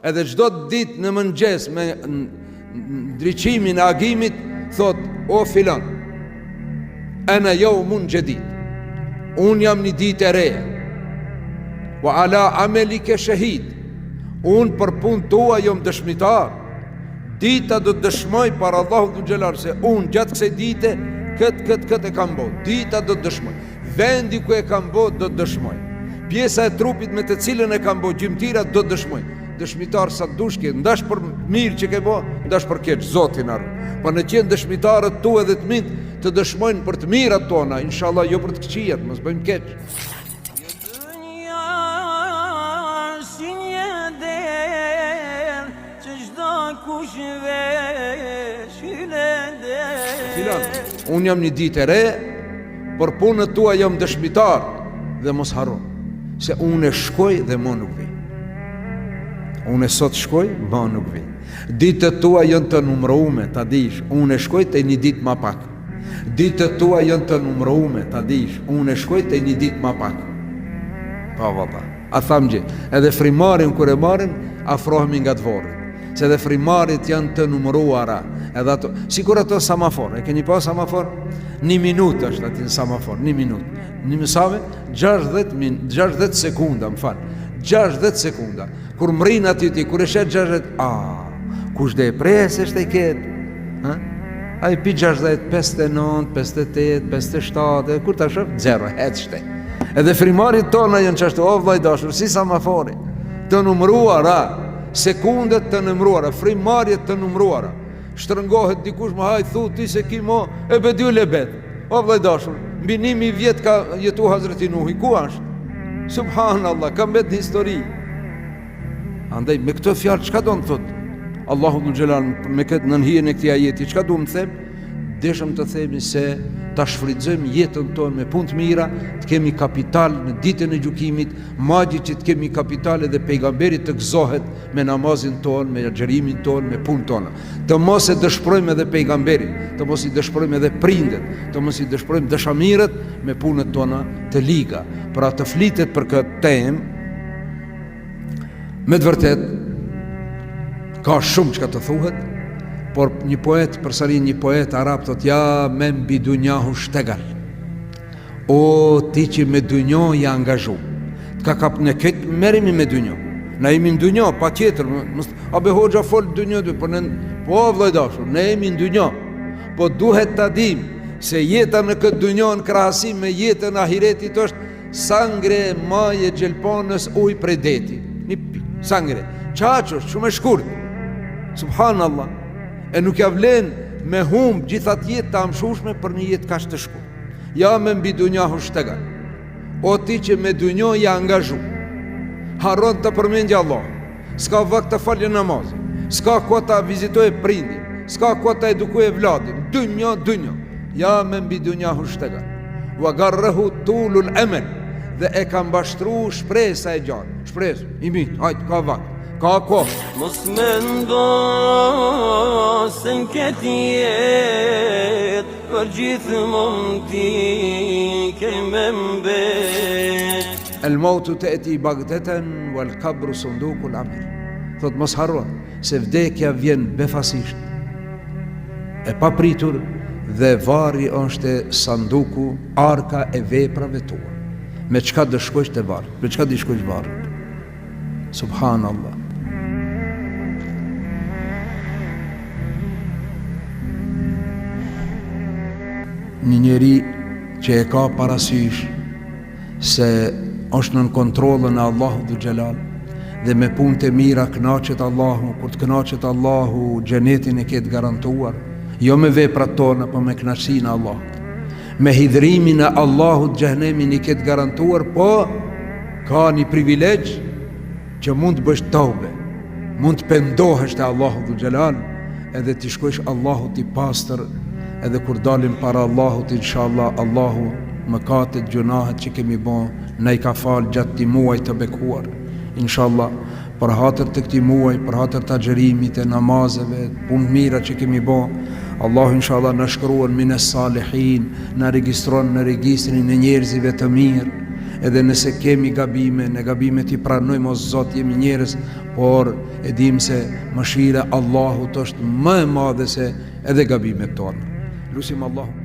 Edhe çdo ditë në mëngjes me ndriqimin e agimit thot: o filan, ana yawmun jadid, unë jam një ditë e re, wa ala amelike shahid, unë për punë tua jam dëshmitar. Dita do të dëshmoj për Allahu dhul xhelal se unë gjatë kësaj dite këtë e kam bërë. Dita do të dëshmoj, vendi ku e kam bërë do të dëshmoj, pjesa e trupit me të cilën e kam bërë gjymtyra do të dëshmoj. Dëshmitar sa dushke, ndash për mirë që ke bërë, ndash për keq, Zoti na ruaj. Po në qenë dëshmitarët tu edhe të mint të dëshmojnë për të mirat tona, inshallah, jo për të këqijat, mos bëjmë keq. Filan, unë jam një ditë e re, për punët tua jam dëshmitar, dhe mos harro se unë e shkoj dhe mo nuk vi. Unë e sot shkoj, ma nuk vi. Ditët tua janë të numërume, ta dish, unë e shkoj të një ditë ma pak. Ditët tua janë të numërume, ta dish, unë e shkoj të një ditë ma pak. Pa valla. A thamë gjë, edhe frimarin kër e marin, afrohemi nga të vorën. Se edhe frimarit janë të numëruara, edhe ato, sikur ato samafor, e keni pa samafor? 1 minutë është atin samafor, 1 minutë. Një mësave, 60 sekunda, më falë. 60 sekunda. Kur mrin aty ti, kur e shet 60, kush dhe e presë është e ketë? A i pi 60, 59, 58, 57, kur ta shëf, 0, hec shte. Edhe frimarit tona janë qashtu, o vllai dashur, si samafori, të numruara, sekundet të numruara, frimarjet të numruara. Shtrëngohet dikush më haj, thu ti se ki mo, e bedi u lebet. O vllai dashur, mbi 1000 vjet ka jetu Hazreti Nuhi, ku është? Subhanallah, ka mbet një histori. Andaj, me këtë fjalë, çka do në thotë? Allahu dhul xhelal, me këtë nënhijen e këtij ajeti, çka do më them? Deshëm të themi se ta shfrytëzojmë jetën tonë me punë të mira, të kemi kapital në ditën e gjykimit, madje që të kemi kapital edhe pejgamberi të gëzohet me namazin tonë, me agjërimin tonë, me punën tonë. Të mos e dëshpërojmë edhe pejgamberin, të mos i dëshpërojmë edhe prindet, të mos i dëshpërojmë dashamirët me punët tona të liga. Pra të flitet për këtë temë, me të vërtet, ka shumë që ka të thuhet, por një poet, përsarin një poet arab, thot, ja me mbi dunjahu shtegal. O ti që me dunjo i angazhu. Të ka kap në këtë, merimi me dunjo. Na jemi në dunjo, pa tjetër. A be hoxha folë dunjo, po vllai dashur, ne jemi në dunjo. Po duhet të dim se jeta në këtë dunjo në krahasim me jetën ahiretit është sangre maje gjelponës uj prej deti. Një pi, sangre. Qaqë është, shumë e shkurt. Subhanallah. E nuk ja vlen me humb gjithat jetë të amshushme për një jetë kaq të shkurt. Ja me mbi dunjahu shtegal. O ti që me dunjo i angazhu, harron të përmendja Allah, s'ka vakt të falje namaz, s'ka ko të vizitoj prindin, s'ka ko të edukoj vladin, dunjo, ja me mbi dunjahu shtegal. Wa garrahu tulul emel, dhe e kam bashtru shpresa e gjatë. Shpresë, i mitë, hajtë, ka vakt. Ka ko mos me ndo se në këtë jetë për gjithmonë ti keme mbet. El mautu të eti bagdeten wal kabru sunduku l'amel. Thot mos harro se vdekja vjen befasisht, e papritur, dhe varri është sanduku, arka e veprave tua. Me çka do shkojsh te varri, me çka do shkojsh varri. Subhanallah. Një njeri që e ka parasysh se është nën kontrollën e Allahut dhul xhelal dhe me punë të mira kënaqet Allahu, kur të kënaqet Allahu xhenetin e ketë garantuar, jo me veprat tona, po me kënaqësinë e Allahut. Me hidhrimin e Allahut xhenemin i ketë garantuar, po ka një privilegj që mund të bësh tobe, mund të pendohesh te Allahu dhul xhelal, edhe të shkojsh Allahut i pastër. Edhe kur dalim para Allahut, inshallah, Allahu mëkatet, gjunahet që kemi bën, na i ka falë gjatë këtij muaji të bekuar. Inshallah, për hatër të këtij muaji, për hatër të agjërimit, të namazeve, punë mira që kemi bën, Allahu inshallah na shkruan min as-salihin, na regjistron në regjistrin e njerëzve të mirë. edhe nëse kemi gabime, në gabimet I pranojmë o Zot, jemi njerëz, por e dim se mëshira Allahut është më e madhe se edhe gabimet tona. Lusim Allahu